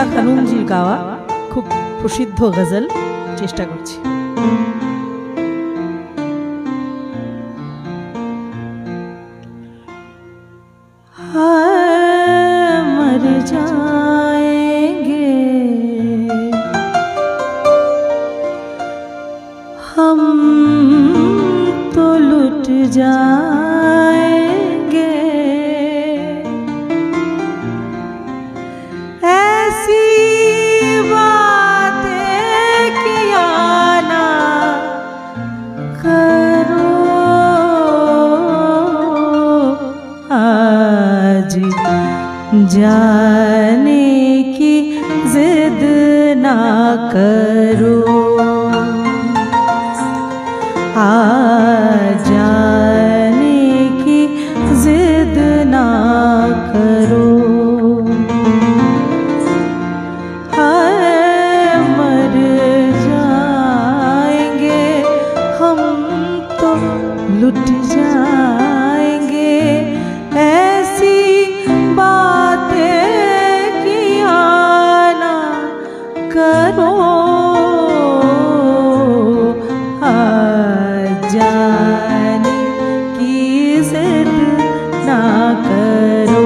ফরিদা খানুমজির গাওয়া খুব প্রসিদ্ধ গজল চেষ্টা করছি। मर जाएंगे हम तो लुट जाएंगे, ऐसी बातें किया ना करो, आज जाने की जिद ना करो, आज जाने की जिद ना करो। हाय मर जाएंगे हम तो लुट जाएंगे, ऐसी बातें किया ना करो, जाने की जिद ना करो।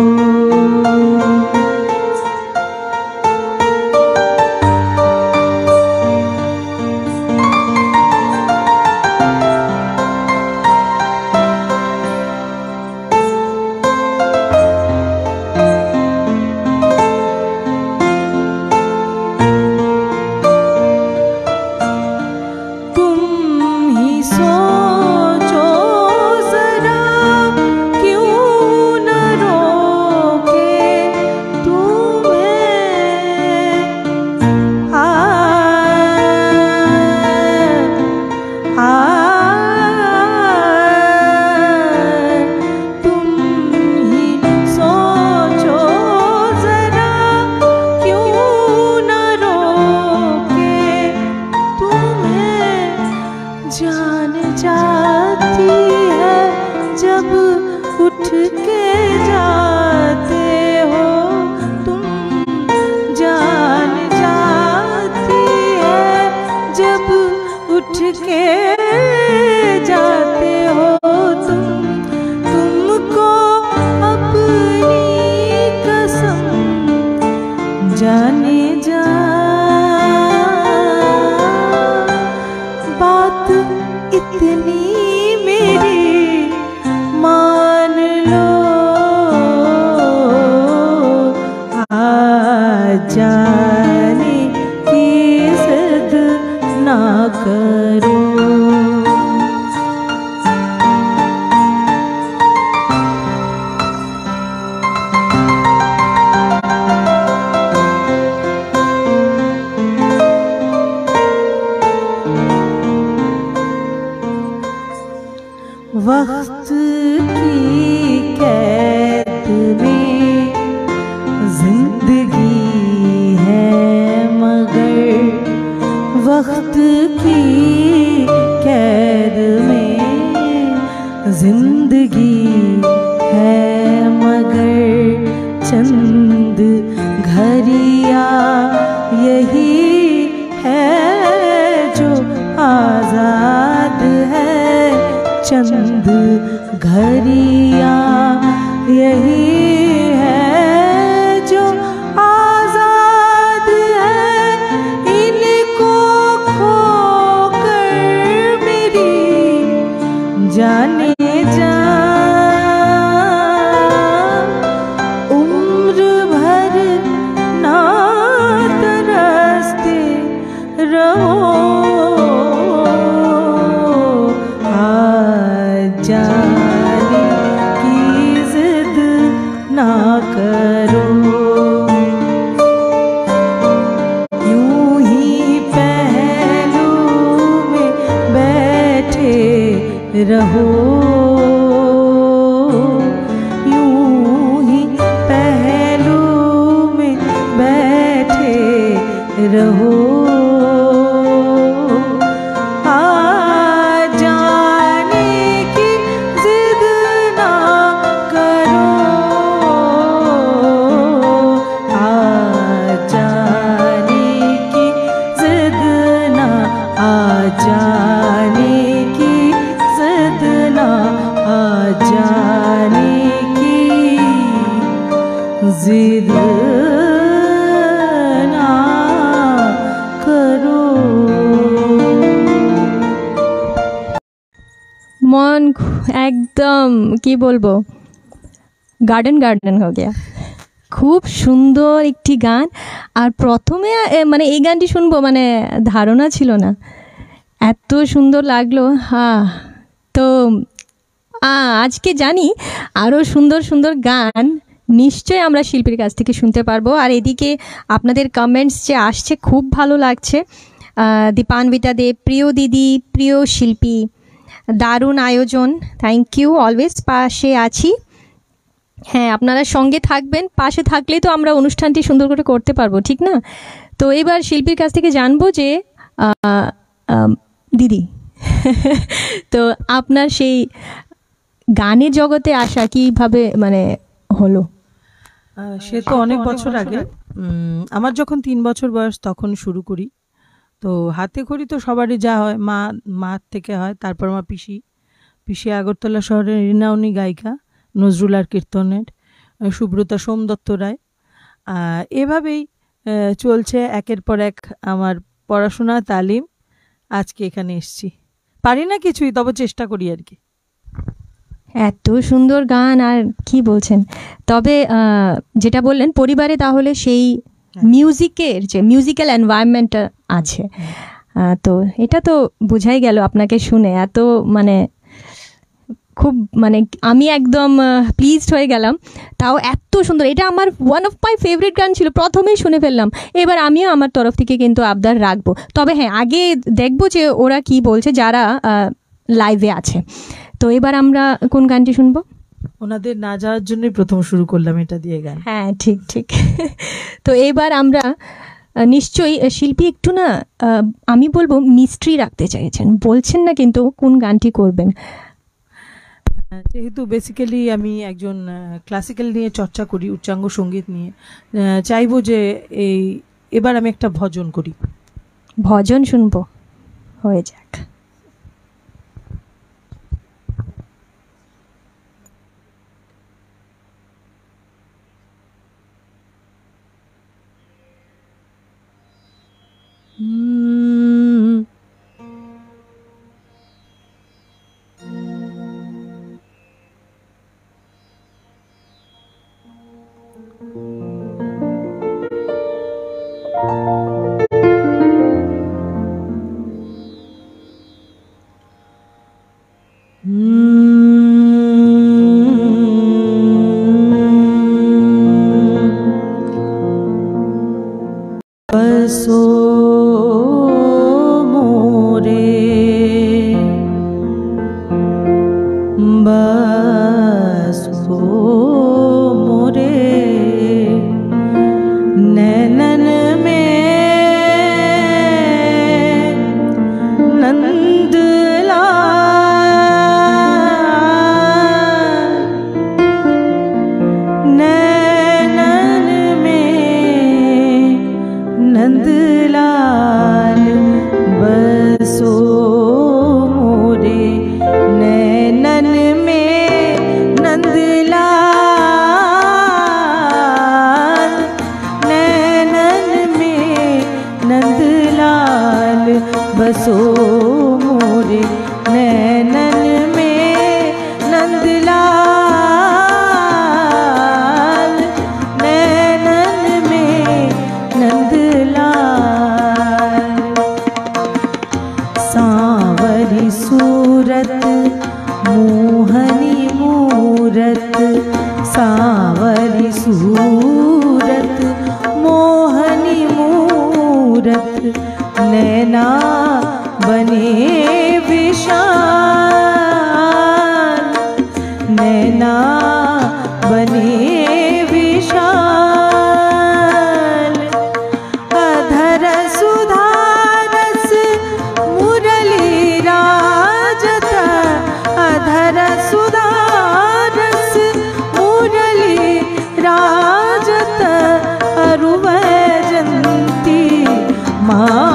जान जाती है जब उठ के जाते हो तुम, जान जाती है जब उठ के जाते हो तुम, तुमको अपनी कसम जाने जा बात इतनी मेरी मान लो, आज जाने की जिद ना करो। वक्त की कैद में जिंदगी है मगर, वक्त की कैद में जिंदगी है मगर, चंद घड़ियाँ यही है जो आजाद है, चंद घड़ियाँ यही है जो आजाद है, इनको खोकर मेरी जाने जा उम्र भर ना तरसते रहो, जाने की जिद ना करो। यूं ही पहलू में बैठे रहो, यूं ही पहलू में बैठे रहो, जा जाने की जिद ना, आ जाने की जिद ना करो। মন একদম কি বলবো, গার্ডেন গার্ডেন হয়ে গিয়া। খুব সুন্দর একটি গান। আর প্রথমে মানে এই গানটি শুনবো মানে ধারণা ছিল না, এত সুন্দর লাগলো। হ্যাঁ, তো আজকে জানি আরও সুন্দর সুন্দর গান নিশ্চয়ই আমরা শিল্পীর কাছ থেকে শুনতে পারবো। আর এদিকে আপনাদের কমেন্টস যে আসছে খুব ভালো লাগছে। দীপান্বিতা দেব, প্রিয় দিদি, প্রিয় শিল্পী, দারুণ আয়োজন, থ্যাংক ইউ, অলওয়েজ পাশে আছি। হ্যাঁ, আপনারা সঙ্গে থাকবেন, পাশে থাকলেই তো আমরা অনুষ্ঠানটি সুন্দর করে করতে পারবো, ঠিক না? তো এবার শিল্পীর কাছ থেকে জানবো যে দিদি তো আপনার সেই গানের জগতে আসা কিভাবে মানে হলো? সে তো অনেক বছর আগে। আমার যখন 3 বছর বয়স তখন শুরু করি। তো হাতে খড়ি তো সবারই যা হয়, মা থেকে হয়, তারপর আমার পিসি আগরতলা শহরের রিনাউনি গায়িকা, নজরুল আর কীর্তনের সুব্রতা সোমদত্ত রায়। এভাবেই চলছে একের পর এক আমার পড়াশোনা, তালিম। আজকে এখানে এসেছি, পারি না কিছুই, তবে চেষ্টা করি আর কি। এত সুন্দর গান, আর কি বলছেন। তবে যেটা বললেন পরিবারে, তাহলে সেই মিউজিকের যে মিউজিক্যাল এনভায়রনমেন্টটা আছে, তো এটা তো বোঝাই গেল আপনাকে শুনে। এত মানে খুব মানে আমি একদম প্লিজড হয়ে গেলাম। তাও এত সুন্দর, এটা আমার ওয়ান অফ মাই ফেভারিট গান ছিল, প্রথমেই শুনে ফেললাম। এবার আমিও আমার তরফ থেকে কিন্তু আবদার রাখবো। তবে হ্যাঁ, আগে দেখবো যে ওরা কি বলছে যারা লাইভে আছে। তো এবার আমরা কোন গানটি শুনবো? ওনাদের না যাওয়ার জন্যই প্রথম শুরু করলাম এটা দিয়ে গান। হ্যাঁ, ঠিক ঠিক। তো এবার আমরা নিশ্চয়ই শিল্পী একটু না আমি বলবো মিস্ট্রি রাখতে চাইছেন, বলছেন না কিন্তু কোন গানটি করবেন। যেহেতু বেসিক্যালি আমি একজন ক্লাসিক্যাল নিয়ে চর্চা করি, উচ্চাঙ্গ সঙ্গীত নিয়ে, চাইবো যে এবার আমি একটা ভজন করি। ভজন শুনবো, হয়ে যাক। बसो मोरे बसो मोरे नैनन में नंदलाल, नैनन में नंदलाल बसो मोरे नैनन में नंदलाल, नैनन में नंदलाल बसो मोरे नैनन में नंदलाल, नैनन में नंदलाल। सांवरी सूरत मोहनी मूरत, सांवरी सूरत मोहनी मूरत, नैना बने विशाल, नैना बने विशाल। अधर सुधारस मुरली राजत, अधर सुधारस मुरली राजत, अरुवैजंती माल,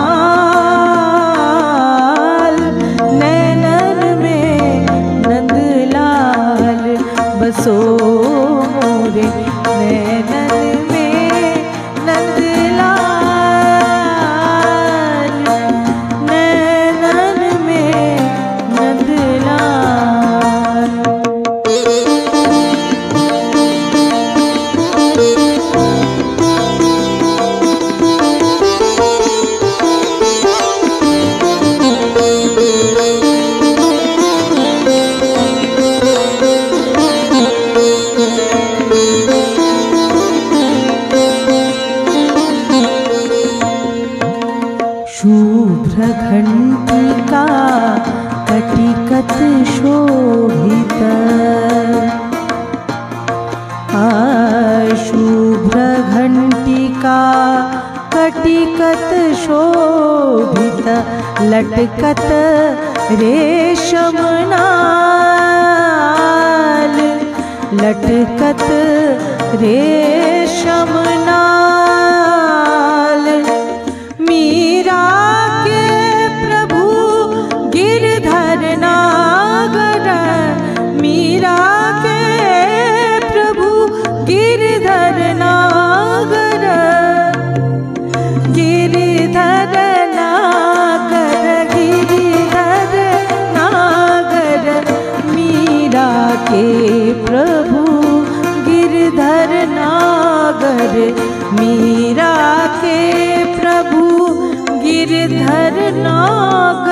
घंटिका कटिकत शोभित शुभ्र घंटिका कटिकत शोभित लटकत रेशम नाल लटकत रेशम नाल मीरा के प्रभु गिरधर नागर मीरा के प्रभु गिरधर नागर गिरधर नागर गिरधर नागर मीरा के प्रभु गिरधर नागर मीरा के प्रभु गिरधर नागर